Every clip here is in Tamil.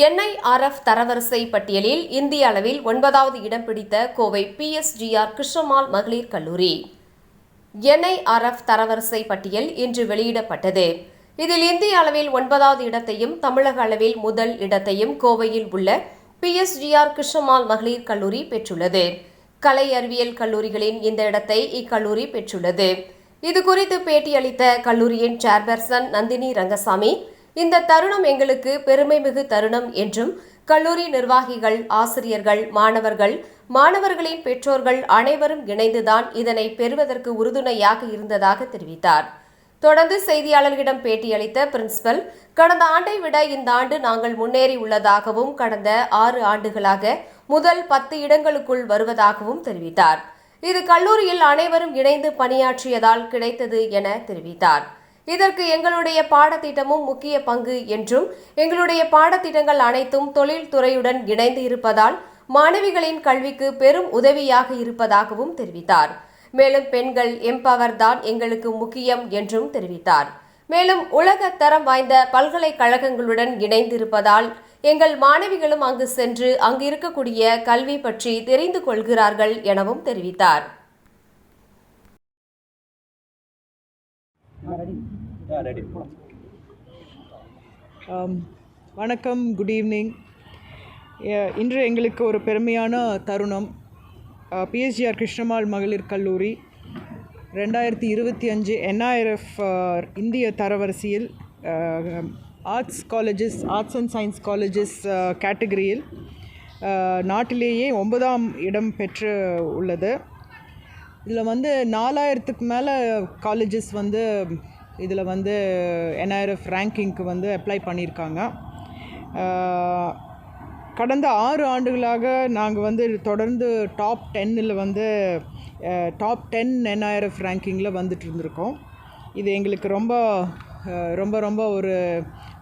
NIRF தரவரிசை பட்டியலில் இந்திய அளவில் 9வது இடம் பிடித்த கோவை PSGR கிருஷ்ணம்மாள் மகளிர் கல்லூரி. NIRF தரவரிசை பட்டியல் இன்று வெளியிடப்பட்டது. இதில் இந்திய அளவில் 9வது இடத்தையும் தமிழக அளவில் முதல் இடத்தையும் கோவையில் உள்ள PSGR கிருஷ்ணம்மாள் மகளிர் கல்லூரி பெற்றுள்ளது. கலை அறிவியல் கல்லூரிகளின் இந்த இடத்தை இக்கல்லூரி பெற்றுள்ளது. இதுகுறித்து பேட்டியளித்த கல்லூரியின் சேர்பர்சன் நந்தினி ரங்கசாமி, இந்த தருணம் எங்களுக்கு பெருமைமிகு தருணம் என்றும், கல்லூரி நிர்வாகிகள், ஆசிரியர்கள், மாணவர்களின் பெற்றோர்கள் அனைவரும் இணைந்துதான் இதனை பெறுவதற்கு உறுதுணையாக இருந்ததாக தெரிவித்தார். தொடர்ந்து செய்தியாளர்களிடம் பேட்டியளித்த பிரின்சிபல், கடந்த ஆண்டை விட இந்த ஆண்டு நாங்கள் முன்னேறி உள்ளதாகவும், கடந்த 6 ஆண்டுகளாக முதல் 10 இடங்களுக்குள் வருவதாகவும் தெரிவித்தார். இது கல்லூரியில் அனைவரும் இணைந்து பணியாற்றியதால் கிடைத்தது என தெரிவித்தார். இதற்கு எங்களுடைய பாடத்திட்டமும் முக்கிய பங்கு என்றும், எங்களுடைய பாடத்திட்டங்கள் அனைத்தும் தொழில்துறையுடன் இணைந்து இருப்பதால் மாணவிகளின் கல்விக்கு பெரும் உதவியாக இருப்பதாகவும் தெரிவித்தார். மேலும் பெண்கள் எம்பவர் தான் எங்களுக்கு முக்கியம் என்றும் தெரிவித்தார். மேலும் உலக தரம் வாய்ந்த பல்கலைக்கழகங்களுடன் இணைந்திருப்பதால் எங்கள் மாணவிகளும் அங்கு சென்று அங்கு இருக்கக்கூடிய கல்வி பற்றி தெரிந்து கொள்கிறார்கள் எனவும் தெரிவித்தார். வணக்கம், குட் ஈவினிங். இன்று எங்களுக்கு ஒரு பெருமையான தருணம். PSGR கிருஷ்ணம்மாள் மகளிர் கல்லூரி 2025 NIRF இந்திய தரவரிசையில் ஆர்ட்ஸ் அண்ட் சயின்ஸ் காலேஜஸ் கேட்டகரியில் நாட்டிலேயே 9ஆம் இடம் பெற்று உள்ளது. இதில் 4000க்கு மேலே காலேஜஸ் இதில் NIRF ரேங்கிங்க்கு அப்ளை பண்ணியிருக்காங்க. கடந்த 6 ஆண்டுகளாக நாங்கள் தொடர்ந்து டாப் 10 NIRF ரேங்கிங்கில் வந்துட்டு இருந்திருக்கோம். இது எங்களுக்கு ரொம்ப ரொம்ப ரொம்ப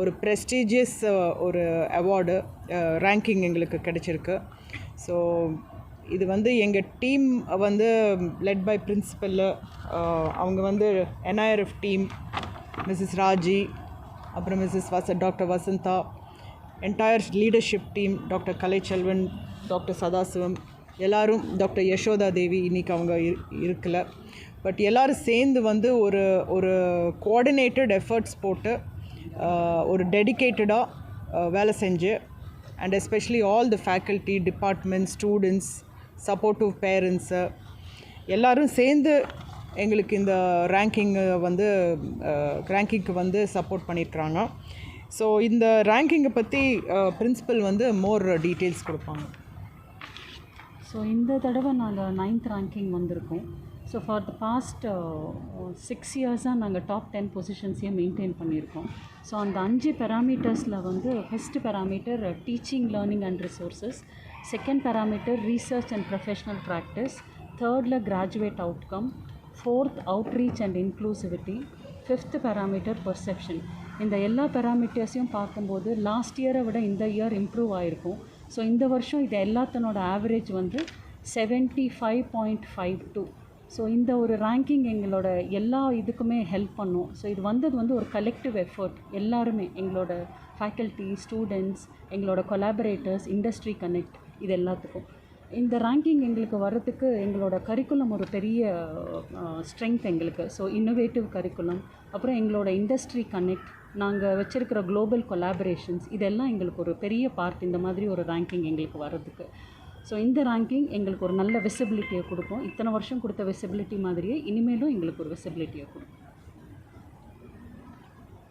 ஒரு ப்ரெஸ்டீஜியஸ் ஒரு அவார்டு ரேங்கிங் எங்களுக்கு கிடைச்சிருக்கு. ஸோ இது எங்கள் டீம் லெட் பை பிரின்சிபல், அவங்க NIRF டீம், மிஸ்ஸஸ் ராஜி, அப்புறம் doctor Vasantha, entire leadership team, doctor Kalaiselvan, doctor Sadasivam, எல்லோரும், டாக்டர் யசோதா தேவி இன்றைக்கி அவங்க இருக்கல. பட் எல்லோரும் சேர்ந்து ஒரு கோஆர்டினேட்டட் எஃபர்ட்ஸ் போட்டு ஒரு டெடிக்கேட்டடாக வேலை செஞ்சு, and especially all the faculty, department, students, supportive parents எல்லோரும் சேர்ந்து எங்களுக்கு இந்த ரேங்கிங்க்கு சப்போர்ட் பண்ணியிருக்கிறாங்க. ஸோ இந்த ரேங்கிங்கை பற்றி பிரின்சிபல் மோர் டீட்டெயில்ஸ் கொடுப்பாங்க. ஸோ இந்த தடவை நாங்கள் 9th ரேங்கிங் வந்திருக்கோம். ஸோ ஃபார் த பாஸ்ட் 6 இயர்ஸாக நாங்கள் டாப் 10 பொசிஷன்ஸையே மெயின்டைன் பண்ணியிருக்கோம். ஸோ அந்த 5 பேராமீட்டர்ஸில் first parameter teaching, learning and resources, second parameter research and professional practice, தேர்டில் graduate outcome, fourth outreach and inclusivity, fifth parameter perception. இந்த எல்லா பேராமீட்டர்ஸையும் பார்க்கும்போது லாஸ்ட் இயரை விட இந்த இயர் இம்ப்ரூவ் ஆகிருக்கும். ஸோ இந்த வருஷம் இது எல்லாத்தனோட ஆவரேஜ் 75.52. ஸோ இந்த ஒரு ரேங்கிங் எங்களோட எல்லா இதுக்குமே ஹெல்ப் பண்ணும். ஸோ இது வந்தது ஒரு கலெக்டிவ் எஃபர்ட். எல்லாருமே, எங்களோட ஃபேக்கல்ட்டி, ஸ்டூடெண்ட்ஸ், எங்களோட கொலாபரேட்டர்ஸ், இண்டஸ்ட்ரி கனெக்ட், இது எல்லாத்துக்கும். இந்த ரேங்கிங் எங்களுக்கு வர்றதுக்கு எங்களோட கரிக்குலம் ஒரு பெரிய ஸ்ட்ரெங்க் எங்களுக்கு. ஸோ இன்னோவேட்டிவ் கரிக்குலம், அப்புறம் எங்களோட இண்டஸ்ட்ரி கனெக்ட், நாங்கள் வச்சுருக்கிற குளோபல் கொலாபரேஷன்ஸ், இதெல்லாம் எங்களுக்கு ஒரு பெரிய பார்ட் இந்த மாதிரி ஒரு ரேங்கிங் எங்களுக்கு வர்றதுக்கு. ஸோ இந்த ரேங்கிங் எங்களுக்கு ஒரு நல்ல விசிபிலிட்டியை கொடுக்கும். இத்தனை வருஷம் கொடுத்த விசிபிலிட்டி மாதிரியே இனிமேலும் எங்களுக்கு ஒரு விசிபிலிட்டியை கொடுக்கும்.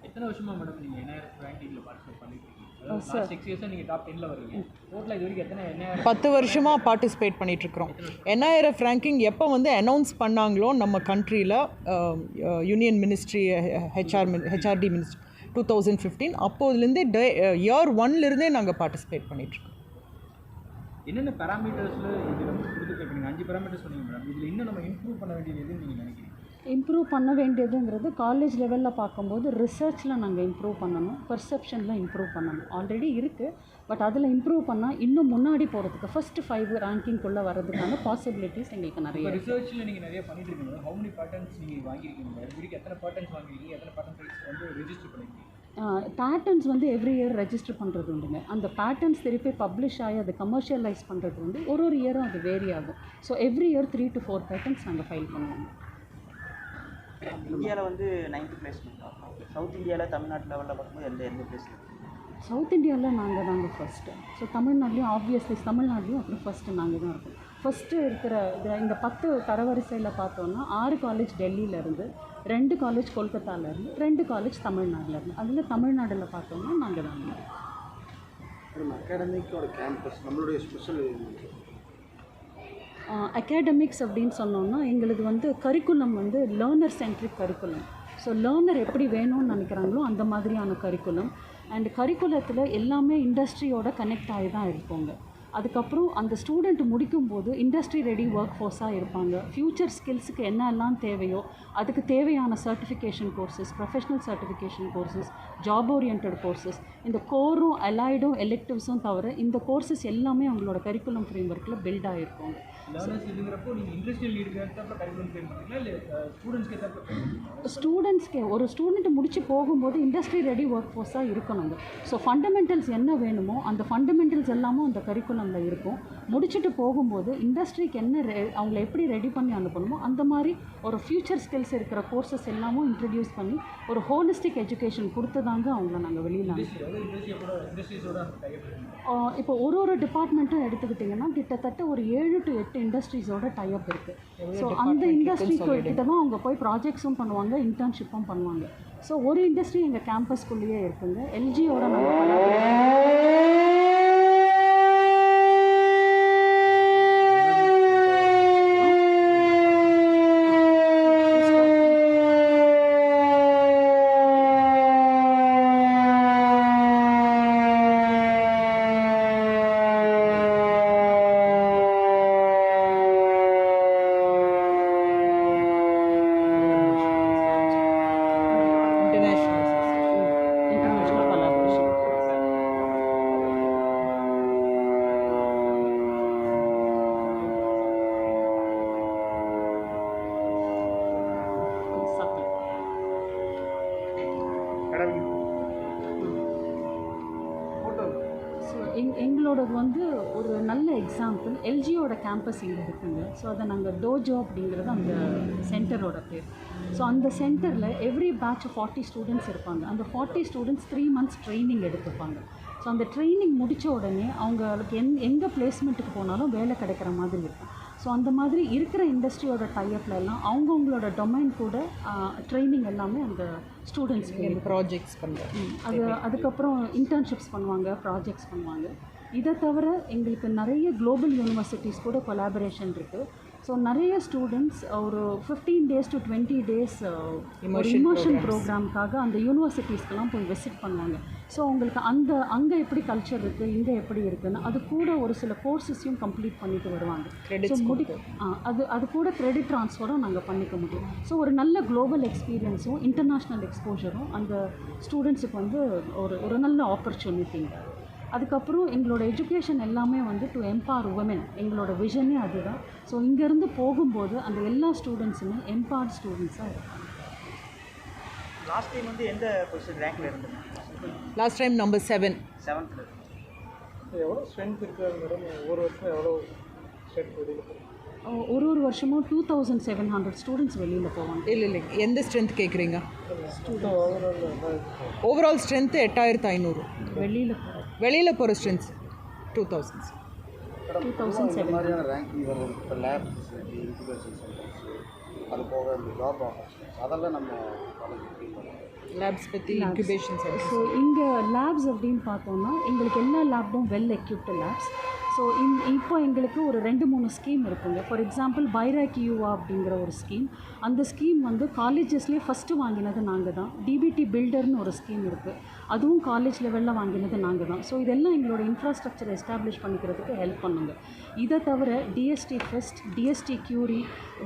எத்தனை வருஷமாக மேடம் நீங்கள் NIRF ரேங்கிங்கில் பார்ட்டிசிபேட் பண்ணிட்டு இருக்கீங்க? 6 இயர்ஸாக நீங்கள் டாப் 10ல் வரீங்க. டோட்டலாக இது வரைக்கும் எத்தனை NIRF 10 வருஷமாக பார்ட்டிசிபேட் பண்ணிகிட்ருக்குறோம். NIRF ரேங்கிங் எப்போ அனௌன்ஸ் பண்ணாங்களோ நம்ம கண்ட்ரியில், யூனியன் மினிஸ்ட்ரி, HRD மினிஸ்ட்ரி 2015, அப்போதுலேருந்தே இயர் 1லேருந்தே நாங்கள் பார்ட்டிசிபேட் பண்ணிகிட்ருக்கோம். என்னென்ன பேராமீட்டர்ஸில் இது நம்ம கொடுத்துருக்கீங்க? 5 பேராமீட்டர்ஸ் சொன்னீங்க மேடம். இதில் இன்னும் நம்ம இம்ப்ரூவ் பண்ண வேண்டியது எதுன்னு நீங்கள் நினைக்கிறீங்க? இம்ப்ரூவ் பண்ண வேண்டியதுங்கிறது காலேஜ் லெவலில் பார்க்கும்போது ரிசர்ச்சில் நாங்கள் இம்ப்ரூவ் பண்ணணும், பர்செப்ஷனில் இம்ப்ரூவ் பண்ணணும். ஆல்ரெடி இருக்குது, பட் அதில் இம்ப்ரூவ் பண்ணால் இன்னும் முன்னாடி போகிறதுக்கு ஃபஸ்ட்டு 5 ரேங்கிங்குள்ளே வர்றதுக்கான பாசிபிலிட்டிஸ் எங்களுக்கு நிறைய. ரிசர்ச்சில் நீங்கள் நிறைய பண்ணிட்டு இருக்கீங்க. ஹவு மெனி பேட்டர்ன்ஸ் நீங்கள் வாங்கியிருக்கீங்க? இது வரைக்கும் எத்தனை பேட்டர்ன்ஸ் வாங்கியிருக்கீங்க? எத்தனை பேட்டர்ன்ஸ் ரெஜிஸ்டர் பண்ணியிருக்கீங்க? பேட்டர்ன்ஸ் வந்து எவ்ரி இயர் ரெஜிஸ்டர் பண்ணுறது உண்டுங்க. அந்த பேட்டர்ன்ஸ் திருப்பி பப்ளிஷ் ஆகி அதை கமர்ஷியலைஸ் பண்ணுறது வந்து ஒரு இயரும் அது வேரி ஆகும். So every year 3 to 4 patterns நாங்கள் ஃபைல் பண்ணுவோம். இந்தியாவில் வந்து 9th பிளேஸ்மெண்ட். சவுத் இந்தியாவில் தமிழ்நாட்டு லெவலில் பார்க்கும்போது எந்த பிளேஸ்? சவுத் இந்தியாவில் நாங்கள் தாங்க ஃபஸ்ட்டு. ஸோ தமிழ்நாட்லேயும் ஆப்வியஸ்லி தமிழ்நாட்லேயும் அப்புறம் ஃபஸ்ட்டு நாங்கள் தான் இருக்கோம். ஃபஸ்ட்டு இருக்கிற இந்த 10 தரவரிசையில் பார்த்தோன்னா 6 காலேஜ் டெல்லியிலேருந்து, 2 காலேஜ் கொல்கத்தாவிலேருந்து, 2 காலேஜ் தமிழ்நாட்டிலேருந்து. அதில் தமிழ்நாட்டில் பார்த்தோம்னா நாங்கள் தான். அகாடமிக்கோட கேம்பஸ் நம்மளுடைய ஸ்பெஷல் அகாடமிக்ஸ் அப்படின்னு சொன்னோம்னா எங்களுக்கு வந்து கரிக்குலம் வந்து learner centric curriculum. So learner எப்படி வேணும்னு நினைக்கிறாங்களோ அந்த மாதிரியான கரிக்குலம். அண்ட் கரிக்குலத்தில் எல்லாமே இண்டஸ்ட்ரியோட கனெக்ட் ஆகி தான் இருப்பாங்க. அதுக்கப்புறம் அந்த ஸ்டூடெண்ட் முடிக்கும்போது இண்டஸ்ட்ரி ரெடி ஒர்க் ஃபோர்ஸாக இருப்பாங்க. ஃப்யூச்சர் ஸ்கில்ஸுக்கு என்னெல்லாம் தேவையோ அதுக்கு தேவையான certification courses, professional certification courses, job orient courses, இந்த கோரும் அலைடும் எலெக்டிவ்ஸும் தவிர இந்த கோர்சஸ் எல்லாமே அவங்களோட கரிக்குலம் ஃப்ரேம் ஒர்க்கில் பில்ட் ஆகிருப்பாங்க. லேர்னர்ஸ் இதுங்கிறப்போ நீங்கள் இண்டஸ்ட்ரியல் லீடுக்கு ஏற்றப்ப கரிக்குலம் ஃப்ரேம் பண்ணுறீங்களா இல்லை ஸ்டூடெண்ட்ஸ்க்கு ஏற்றப்ப? ஸ்டூடெண்ட்ஸ்க்கு ஒரு ஸ்டூடெண்ட் முடிச்சு போகும்போது இண்டஸ்ட்ரி ரெடி ஒர்க் ஃபோர்ஸாக இருக்கணுங்க. ஸோ ஃபண்டமெண்டல்ஸ் என்ன வேணுமோ அந்த ஃபண்டமெண்டல்ஸ் எல்லாமும் அந்த கரிக்குலமில் இருக்கும். முடிச்சுட்டு போகும்போது இண்டஸ்ட்ரிக்கு என்ன அவங்கள எப்படி ரெடி பண்ணி அனுப்பணுமோ அந்த மாதிரி ஒரு ஃப்யூச்சர் ஸ்கில்ஸ் இருக்கிற கோர்சஸ் எல்லாமும் இன்ட்ரடியூஸ் பண்ணி ஒரு ஹோலிஸ்டிக் எஜுகேஷன் கொடுத்து தாங்க அவங்கள நாங்கள் வெளியில் இப்போ ஒரு டிபார்ட்மெண்ட்டும் எடுத்துக்கிட்டிங்கன்னா கிட்டத்தட்ட ஒரு 7 to 8 இண்டஸ்ட்ரீஸோட டைப் இருக்குது. ஸோ அந்த இண்டஸ்ட்ரிக்கு கிட்ட தான் அவங்க போய் ப்ராஜெக்ட்ஸும் பண்ணுவாங்க, இன்டர்ன்ஷிப்பும் பண்ணுவாங்க. ஸோ ஒரு இண்டஸ்ட்ரி எங்கள் கேம்பஸ்குள்ளேயே இருக்குங்க. எல்ஜியோட எங்களோடது வந்து ஒரு நல்ல எக்ஸாம்பிள் எல்ஜியோட கேம்பஸ் இங்கே இருக்குங்க. ஸோ அதை நாங்கள் டோஜோ அப்படிங்கிறது அந்த சென்டரோட பேர். ஸோ அந்த சென்டரில் எவ்ரி பேட்ச் 40 ஸ்டூடெண்ட்ஸ் இருப்பாங்க. அந்த 40 ஸ்டூடெண்ட்ஸ் 3 months ட்ரைனிங் எடுத்துப்பாங்க. ஸோ அந்த ட்ரைனிங் முடித்த உடனே அவங்களுக்கு எங்கே பிளேஸ்மெண்ட்டுக்கு போனாலும் வேலை கிடைக்கிற மாதிரி இருக்கும். ஸோ அந்த மாதிரி இருக்கிற இண்டஸ்ட்ரியோட டைப்பில் எல்லாம் அவங்கவுங்களோட டொமைன் கூட ட்ரைனிங் எல்லாமே அந்த ஸ்டூடெண்ட்ஸ்க்கு ப்ராஜெக்ட்ஸ் பண்ணுறாங்க. அதுக்கப்புறம் இன்டர்ன்ஷிப்ஸ் பண்ணுவாங்க, ப்ராஜெக்ட்ஸ் பண்ணுவாங்க. இதை தவிர எங்களுக்கு நிறைய குளோபல் யூனிவர்சிட்டிஸ் கூட கொலாபரேஷன் இருக்குது. ஸோ நிறைய ஸ்டூடெண்ட்ஸ் ஒரு 15 days to 20 days இமர்ஷன் ப்ரோக்ராமுக்காக அந்த யூனிவர்சிட்டிஸ்க்கெலாம் போய் விசிட் பண்ணுவாங்க. ஸோ அவங்களுக்கு அங்கே எப்படி கல்ச்சர் இருக்குது, இங்கே எப்படி இருக்குதுன்னு அது கூட ஒரு சில கோர்சஸையும் கம்ப்ளீட் பண்ணிட்டு வருவாங்க. ஸோ அது கூட கிரெடிட் ட்ரான்ஸ்ஃபரும் நாங்கள் பண்ணிக்க முடியும். ஸோ ஒரு நல்ல குளோபல் எக்ஸ்பீரியன்ஸும் இன்டர்நேஷ்னல் எக்ஸ்போஜரும் அந்த ஸ்டூடெண்ட்ஸுக்கு வந்து ஒரு நல்ல ஆப்பர்ச்சுனிட்டிங்க. அதுக்கப்புறம் எங்களோட எஜுகேஷன் எல்லாமே வந்து டு எம்பவர் உமன், எங்களோட விஷனே அதுதான். ஸோ இங்கேருந்து போகும்போது அந்த எல்லா ஸ்டூடெண்ட்ஸுமே எம்பவர்ட் ஸ்டூடெண்ட்ஸாக இருக்காங்க. லாஸ்ட் டைம் வந்து எந்த பொசிஷன் ரேங்க்ல இருந்தீங்க? Last time number 7. 7th. எவ்வளோ ஸ்ட்ரென்த் இருக்குது மேடம்? ஒவ்வொரு வருஷம் எவ்வளோ ஸ்ட்ரென்த் வெளியில் ஒரு வருஷமும் 2700 ஸ்டூடெண்ட்ஸ் வெளியில் போவாங்க. இல்லை எந்த ஸ்ட்ரென்த் கேட்குறீங்க? Overall strength 8500. வெளியில் போகிற ஸ்ட்ரென்த் 2700. மாதிரியான ரேங்கிங் வருது. இப்போ லேப்ஸ், இன்குபேஷன் சென்டர்ஸ், அது போக இந்த ஜாப் ஆப்பர்ச்சுனிட்டிஸ் அதெல்லாம் நம்ம லேப்ஸ் பற்றி இன்குபேஷன் சென்டர். ஸோ இங்கே லேப்ஸ் அப்படின்னு பார்த்தோம்னா எங்களுக்கு எல்லா லேப்டும் வெல் எக்யூப்டு லேப்ஸ். ஸோ இப்போ எங்களுக்கு ஒரு 2-3 ஸ்கீம் இருக்குங்க. ஃபார் எக்ஸாம்பிள் பைராக் யூவா அப்படிங்கிற ஒரு ஸ்கீம். அந்த ஸ்கீம் வந்து காலேஜஸ்லேயே ஃபஸ்ட்டு வாங்கினது நாங்கள் தான். டிபிடி பில்டர்னு ஒரு ஸ்கீம் இருக்குது, அதுவும் காலேஜ் லெவலில் வாங்கினது நாங்கள் தான். ஸோ இதெல்லாம் எங்களோட இன்ஃப்ராஸ்ட்ரக்சரை எஸ்டாப்ளிஷ் பண்ணிக்கிறதுக்கு ஹெல்ப் பண்ணுங்க. இதை தவிர DST fest, DST curie,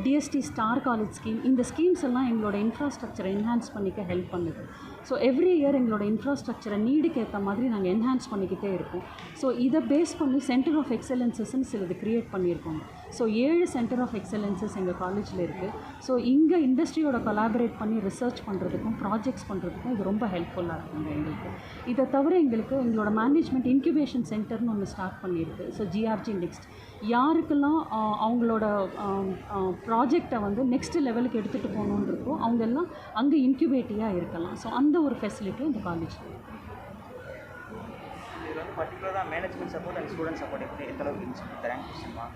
DST star college scheme, இந்த ஸ்கீம்ஸ் எல்லாம் எங்களோட இன்ஃப்ராஸ்ட்ரக்சரை என்ஹான்ஸ் பண்ணிக்க ஹெல்ப் பண்ணுது. ஸோ எவ்ரி இயர் எங்களோட இன்ஃப்ராஸ்ட்ரக்சரை நீடுக்கு ஏற்ற மாதிரி நாங்கள் என்ஹான்ஸ் பண்ணிக்கிட்டே இருக்கோம். ஸோ இதை பேஸ் பண்ணி சென்ட்ரல் சென்டர் ஆஃப் எக்ஸலன்சஸ்ன்னு சிலது க்ரியேட் பண்ணியிருக்கோங்க. ஸோ 7 சென்டர் ஆஃப் எக்ஸலன்சஸ் எங்கள் காலேஜில் இருக்குது. ஸோ இங்கே இண்டஸ்ட்ரியோட கொலாபரேட் பண்ணி ரிசர்ச் பண்ணுறதுக்கும் ப்ராஜெக்ட்ஸ் பண்ணுறதுக்கும் இது ரொம்ப ஹெல்ப்ஃபுல்லாக இருக்குங்க எங்களுக்கு. இதை தவிர எங்களோட மேனேஜ்மெண்ட் இன்குபேஷன் சென்டர்னு ஒன்று ஸ்டார்ட் பண்ணியிருக்கு. ஸோ GRG நெக்ஸ்ட் யாருக்கெல்லாம் அவங்களோட ப்ராஜெக்டை வந்து நெக்ஸ்ட் லெவலுக்கு எடுத்துகிட்டு போகணுன்னு இருக்கோ அவங்கெல்லாம் அங்கே இன்குபேட்டியாக இருக்கலாம். ஸோ அந்த ஒரு ஃபெசிலிட்டியும் இந்த காலேஜில் இருக்குது. இதில் வந்து பர்டிகுலராக management support and student support எப்படி எந்த அளவுக்கு இன்ஸ்டியூட் தராங்க வாங்க?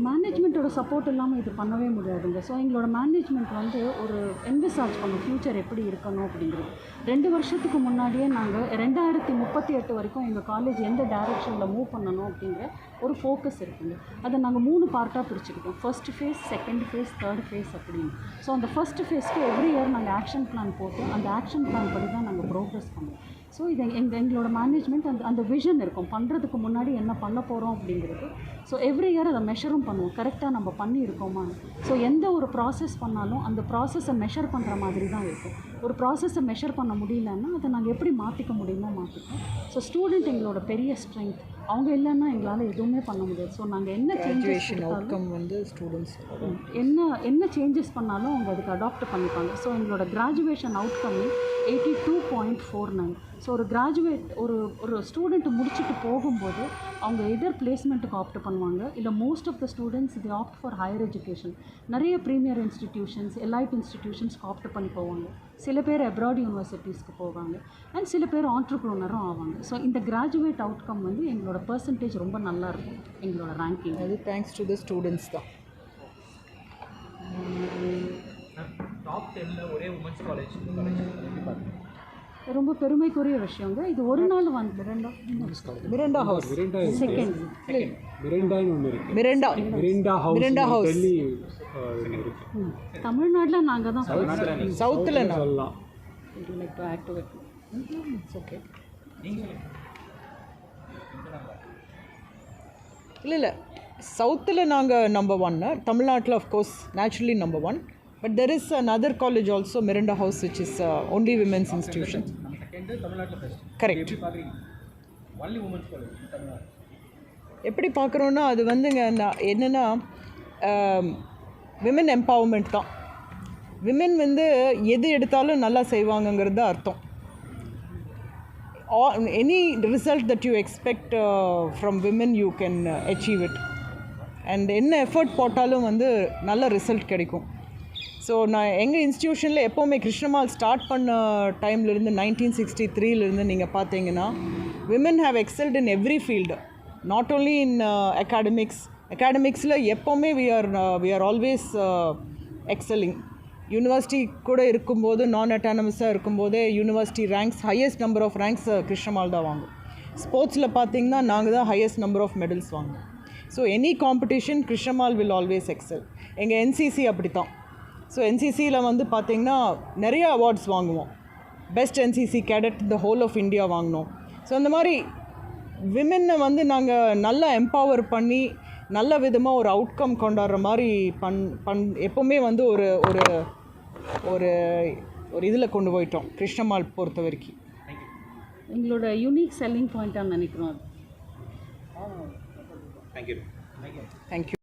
மேனேஜ்மெண்ட்டோட சப்போர்ட் இல்லாமல் இது பண்ணவே முடியாதுங்க. ஸோ எங்களோட மேனேஜ்மெண்ட் வந்து ஒரு என்விசார்ஜ் பண்ணும் ஃப்யூச்சர் எப்படி இருக்கணும் அப்படிங்கிறது. 2 வருஷத்துக்கு முன்னாடியே நாங்கள் 2038 வரைக்கும் எங்கள் காலேஜ் எந்த டைரெக்ஷனில் மூவ் பண்ணணும் அப்படிங்கிற ஒரு ஃபோக்கஸ் இருக்குங்க. அதை நாங்கள் 3 பார்ட்டாக பிரிச்சுக்கிட்டோம். First phase, second phase, third phase அப்படின்னு. ஸோ அந்த ஃபர்ஸ்ட் ஃபேஸ்க்கு எவ்ரி இயர் நாங்கள் ஆக்ஷன் பிளான் போட்டு அந்த ஆக்ஷன் பிளான் படி தான் நாங்கள் ப்ரோக்ரஸ் பண்ணுவோம். ஸோ இது எங்களோட மேனேஜ்மெண்ட் அந்த விஷன் இருக்கும், பண்ணுறதுக்கு முன்னாடி என்ன பண்ண போகிறோம் அப்படிங்கிறது. ஸோ எவ்ரி இயர் அதை மெஷரும் பண்ணுவோம், கரெக்டாக நம்ம பண்ணி இருக்கோமான்னு. ஸோ எந்த ஒரு ப்ராசஸ் பண்ணாலும் அந்த ப்ராசஸை மெஷர் பண்ணுற மாதிரி தான் இருக்கும். ஒரு ப்ராசஸை மெஷர் பண்ண முடியலன்னா அதை நாங்கள் எப்படி மாற்றிக்க முடியுமோ மாற்றிப்போம். ஸோ ஸ்டூடெண்ட் எங்களோட பெரிய ஸ்ட்ரென்த். அவங்க இல்லைன்னா எங்களால் எதுவுமே பண்ண முடியாது. ஸோ நாங்கள் என்ன சேஞ்சஸ் அவுட்கம் வந்து ஸ்டூடெண்ட்ஸ் என்ன சேஞ்சஸ் பண்ணாலும் அவங்க அதுக்கு அடாப்ட் பண்ணிப்பாங்க. ஸோ எங்களோட கிராஜுவேஷன் அவுட்கம் 82.49. ஸோ ஒரு ஸ்டூடெண்ட் முடிச்சுட்டு போகும்போது அவங்க எதர் பிளேஸ்மெண்ட்டுக்கு ஆப்ட் பண்ணுவாங்க, இல்லை மோஸ்ட் ஆஃப் த ஸ்டூடெண்ட்ஸ் இது ஆப்ட் ஃபார் ஹையர் எஜுகேஷன். நிறைய ப்ரீமியர் இன்ஸ்டிடியூஷன்ஸ், எலைட் இன்ஸ்டிடியூஷன்ஸ்க்கு ஆப்ட் பண்ணி போவாங்க. சில பேர் அப்ராட் யூனிவர்சிட்டிஸ்க்கு போவாங்க அண்ட் சில பேர் ஆண்டர்ப்ரூனரும் ஆவாங்க. ஸோ இந்த கிராஜுவேட் அவுட்கம் வந்து எங்களோட பர்சன்டேஜ் ரொம்ப நல்லா இருக்கும் எங்களோட ரேங்கிங். அது தேங்க்ஸ் டு த ஸ்டூடெண்ட்ஸ் தான். டாப் 10ல ஒரே உமன்ஸ் காலேஜ் எப்படி பார்க்குறீங்க? ரொம்ப பெருமைக்குரிய விஷயங்க. இது ஒரு நாள் வந்து மிரண்டா ஹவுஸ் செகண்ட் மிரண்டா ஹவுஸ் தமிழ்நாட்டில் நாங்கள் தான் சவுத்தில் சொல்லலாம். Like to activate. ஓகே. இல்லை சவுத்தில் நாங்கள் நம்பர் 1, தமிழ்நாட்டில் of course naturally number 1. But there is another college also, Miranda House, which is only women's institution. Correct. Only women's college Tamil Nadu எப்படி பார்க்குறோன்னா அது வந்துங்க என்னென்னா விமன் எம்பவர்மெண்ட் தான். விமன் வந்து எது எடுத்தாலும் நல்லா செய்வாங்கங்கிறது தான் அர்த்தம். Any result that you expect from women you can achieve it. And என்ன எஃபர்ட் போட்டாலும் வந்து நல்ல ரிசல்ட் கிடைக்கும். ஸோ நான் எங்கள் இன்ஸ்டியூஷனில் எப்போவுமே கிருஷ்ணமால் ஸ்டார்ட் பண்ண டைம்லேருந்து 1963 நீங்கள் பார்த்தீங்கன்னா women have excelled in every field, not only in அகாடமிக்ஸில் எப்போவுமே we are always excelling. University கூட இருக்கும்போது நான் அட்டானமஸாக இருக்கும்போதே university ranks highest number of ranks Krishnammal தான் வாங்கும். ஸ்போர்ட்ஸில் பார்த்தீங்கன்னா நாங்கள் தான் ஹையஸ்ட் நம்பர் ஆஃப் மெடல்ஸ் வாங்குவோம். So any competition Krishnammal will always excel. எங்கள் NCC அப்படி தான். ஸோ NCCயில் வந்து பார்த்திங்கன்னா நிறைய அவார்ட்ஸ் வாங்குவோம். Best NCC cadet the whole of India வாங்கினோம். ஸோ அந்த மாதிரி விமென்னை வந்து நாங்கள் நல்லா எம்பவர் பண்ணி நல்ல விதமாக ஒரு அவுட்கம் கொண்டாடுற மாதிரி எப்போவுமே வந்து ஒரு ஒரு ஒரு ஒரு இதில் கொண்டு போயிட்டோம் கிருஷ்ணமால் பொறுத்த வரைக்கும். எங்களோட யூனிக் செல்லிங் பாயிண்ட்டாக நினைக்கிறோம். தேங்க்யூ.